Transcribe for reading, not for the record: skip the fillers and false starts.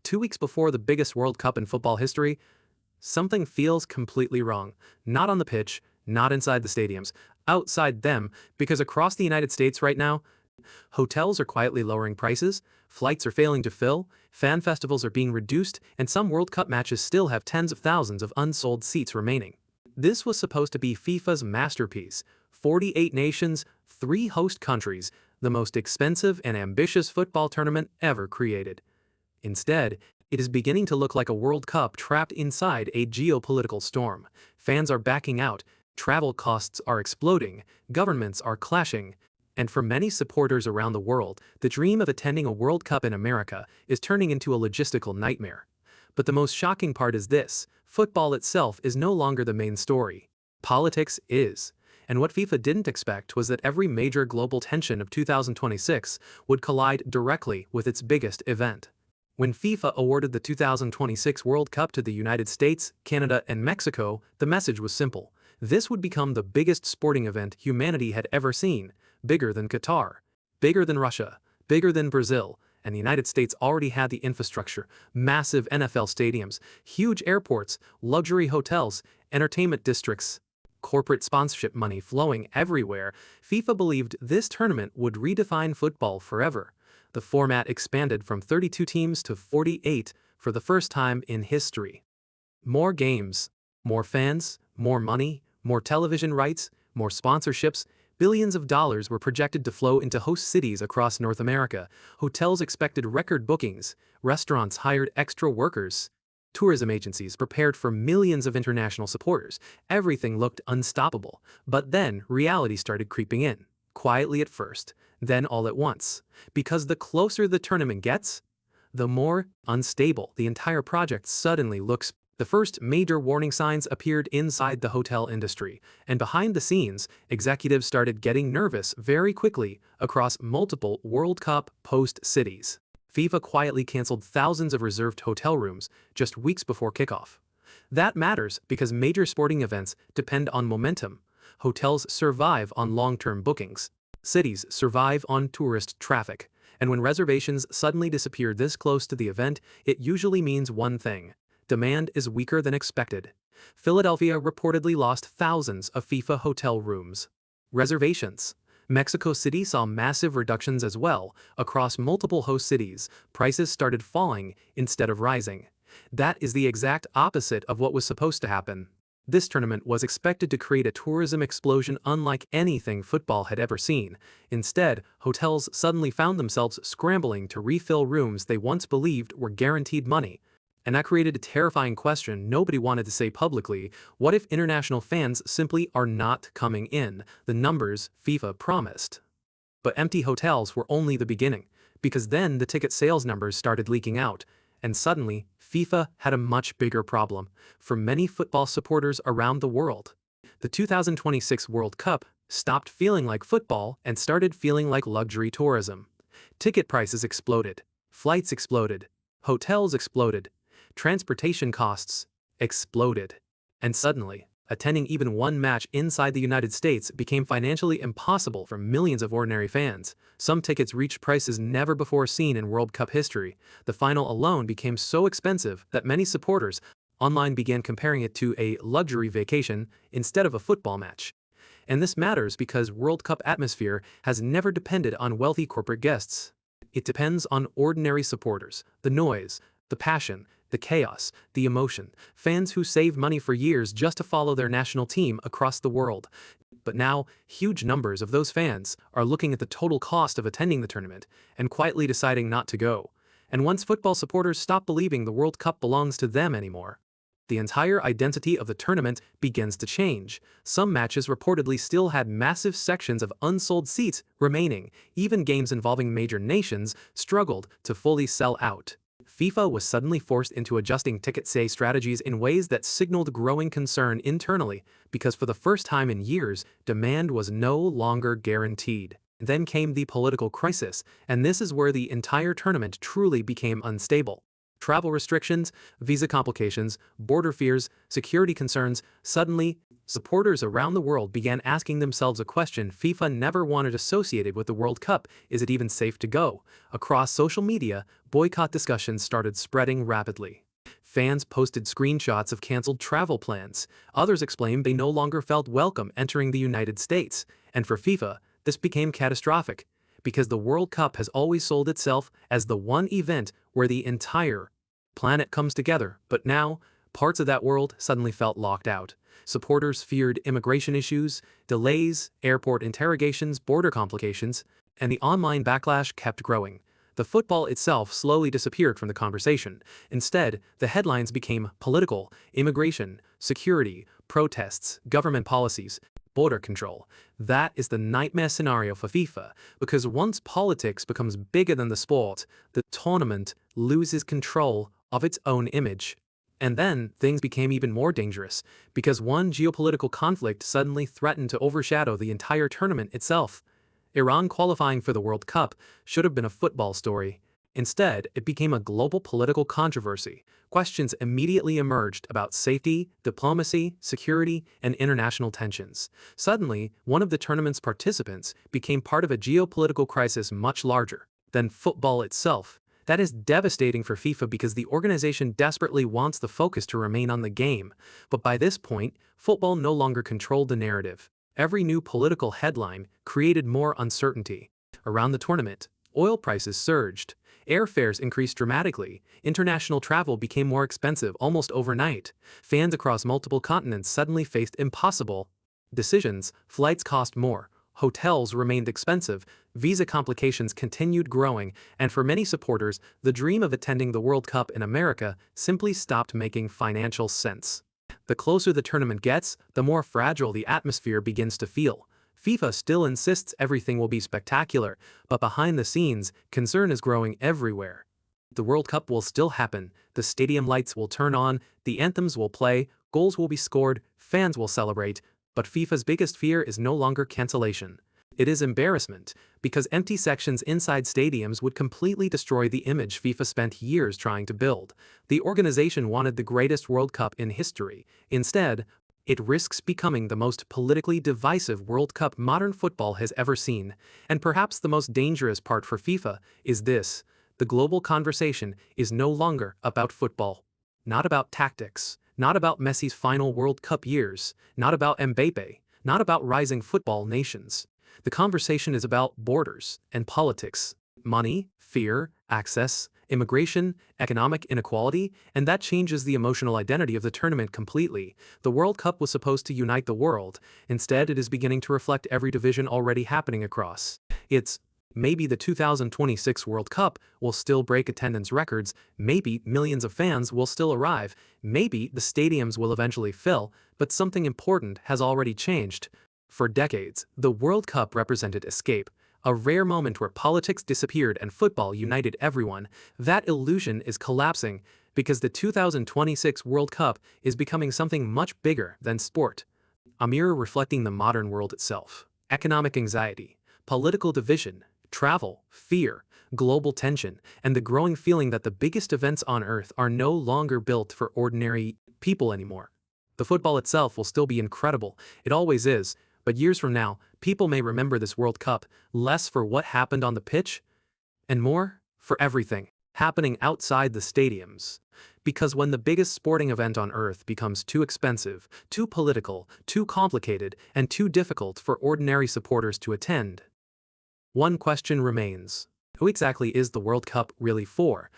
2 weeks before the biggest World Cup in football history, something feels completely wrong. Not on the pitch, not inside the stadiums, outside them, because across the United States right now, hotels are quietly lowering prices, flights are failing to fill, fan festivals are being reduced, and some World Cup matches still have tens of thousands of unsold seats remaining. This was supposed to be FIFA's masterpiece: 48 nations, 3 host countries, the most expensive and ambitious football tournament ever created. Instead, it is beginning to look like a World Cup trapped inside a geopolitical storm. Fans are backing out, travel costs are exploding, governments are clashing, and for many supporters around the world, the dream of attending a World Cup in America is turning into a logistical nightmare. But the most shocking part is this: football itself is no longer the main story. Politics is. And what FIFA didn't expect was that every major global tension of 2026 would collide directly with its biggest event. When FIFA awarded the 2026 World Cup to the United States, Canada, and Mexico, the message was simple: this would become the biggest sporting event humanity had ever seen, bigger than Qatar, bigger than Russia, bigger than Brazil, and the United States already had the infrastructure: massive NFL stadiums, huge airports, luxury hotels, entertainment districts, corporate sponsorship money flowing everywhere. FIFA believed this tournament would redefine football forever. The format expanded from 32 teams to 48 for the first time in history. More games, more fans, more money, more television rights, more sponsorships. Billions of dollars were projected to flow into host cities across North America. Hotels expected record bookings, restaurants hired extra workers, tourism agencies prepared for millions of international supporters. Everything looked unstoppable. But then reality started creeping in, quietly at first, then all at once. Because the closer the tournament gets, the more unstable the entire project suddenly looks. The first major warning signs appeared inside the hotel industry, and behind the scenes, executives started getting nervous very quickly across multiple World Cup host cities. FIFA quietly canceled thousands of reserved hotel rooms just weeks before kickoff. That matters because major sporting events depend on momentum. Hotels survive on long-term bookings. Cities survive on tourist traffic. And when reservations suddenly disappear this close to the event, it usually means one thing: demand is weaker than expected. Philadelphia reportedly lost thousands of FIFA hotel rooms. Reservations. Mexico City saw massive reductions as well. Across multiple host cities, prices started falling instead of rising. That is the exact opposite of what was supposed to happen. This tournament was expected to create a tourism explosion unlike anything football had ever seen. Instead, hotels suddenly found themselves scrambling to refill rooms they once believed were guaranteed money. And that created a terrifying question nobody wanted to say publicly: what if international fans simply are not coming in, the numbers FIFA promised? But empty hotels were only the beginning, because then the ticket sales numbers started leaking out, and suddenly FIFA had a much bigger problem for many football supporters around the world. The 2026 World Cup stopped feeling like football and started feeling like luxury tourism. Ticket prices exploded, flights exploded, hotels exploded, transportation costs exploded. And suddenly, attending even one match inside the United States became financially impossible for millions of ordinary fans. Some tickets reached prices never before seen in World Cup history. The final alone became so expensive that many supporters online began comparing it to a luxury vacation instead of a football match. And this matters because World Cup atmosphere has never depended on wealthy corporate guests. It depends on ordinary supporters: the noise, the passion, the chaos, the emotion. Fans who save money for years just to follow their national team across the world. But now, huge numbers of those fans are looking at the total cost of attending the tournament and quietly deciding not to go. And once football supporters stop believing the World Cup belongs to them anymore, the entire identity of the tournament begins to change. Some matches reportedly still had massive sections of unsold seats remaining. Even games involving major nations struggled to fully sell out. FIFA was suddenly forced into adjusting ticket sales strategies in ways that signaled growing concern internally, because for the first time in years, demand was no longer guaranteed. Then came the political crisis, and this is where the entire tournament truly became unstable. Travel restrictions, visa complications, border fears, security concerns. Suddenly, Supporters around the world began asking themselves a question FIFA never wanted associated with the World Cup: is it even safe to go? Across social media, boycott discussions started spreading rapidly. Fans posted screenshots of cancelled travel plans. Others explained they no longer felt welcome entering the United States. And for FIFA, this became catastrophic, because the World Cup has always sold itself as the one event where the entire planet comes together. But now, parts of that world suddenly felt locked out. Supporters feared immigration issues, delays, airport interrogations, border complications, and the online backlash kept growing. The football itself slowly disappeared from the conversation. Instead, the headlines became political, immigration, security, protests, government policies, border control. That is the nightmare scenario for FIFA, because once politics becomes bigger than the sport, the tournament loses control of its own image. And then things became even more dangerous, because one geopolitical conflict suddenly threatened to overshadow the entire tournament itself. Iran qualifying for the World Cup should have been a football story. Instead, it became a global political controversy. Questions immediately emerged about safety, diplomacy, security, and international tensions. Suddenly, one of the tournament's participants became part of a geopolitical crisis much larger than football itself. That is devastating for FIFA, because the organization desperately wants the focus to remain on the game. But by this point, football no longer controlled the narrative. Every new political headline created more uncertainty. Around the tournament, oil prices surged, airfares increased dramatically, international travel became more expensive almost overnight. Fans across multiple continents suddenly faced impossible decisions. Flights cost more, hotels remained expensive, visa complications continued growing, and for many supporters, the dream of attending the World Cup in America simply stopped making financial sense. The closer the tournament gets, the more fragile the atmosphere begins to feel. FIFA still insists everything will be spectacular, but behind the scenes, concern is growing everywhere. The World Cup will still happen, the stadium lights will turn on, the anthems will play, goals will be scored, fans will celebrate, but FIFA's biggest fear is no longer cancellation. It is embarrassment, because empty sections inside stadiums would completely destroy the image FIFA spent years trying to build. The organization wanted the greatest World Cup in history. Instead, it risks becoming the most politically divisive World Cup modern football has ever seen. And perhaps the most dangerous part for FIFA is this: the global conversation is no longer about football. Not about tactics, not about Messi's final World Cup years, not about Mbappe, not about rising football nations. The conversation is about borders and politics, money, fear, access, immigration, economic inequality, and that changes the emotional identity of the tournament completely. The World Cup was supposed to unite the world. Instead, it is beginning to reflect every division already happening across. Maybe the 2026 World Cup will still break attendance records, maybe millions of fans will still arrive, maybe the stadiums will eventually fill, but something important has already changed. For decades, the World Cup represented escape, a rare moment where politics disappeared and football united everyone. That illusion is collapsing, because the 2026 World Cup is becoming something much bigger than sport. A mirror reflecting the modern world itself. Economic anxiety, political division, travel, fear, global tension, and the growing feeling that the biggest events on Earth are no longer built for ordinary people anymore. The football itself will still be incredible, it always is, but years from now, people may remember this World Cup less for what happened on the pitch, and more for everything happening outside the stadiums. Because when the biggest sporting event on Earth becomes too expensive, too political, too complicated, and too difficult for ordinary supporters to attend, one question remains: who exactly is the World Cup really for?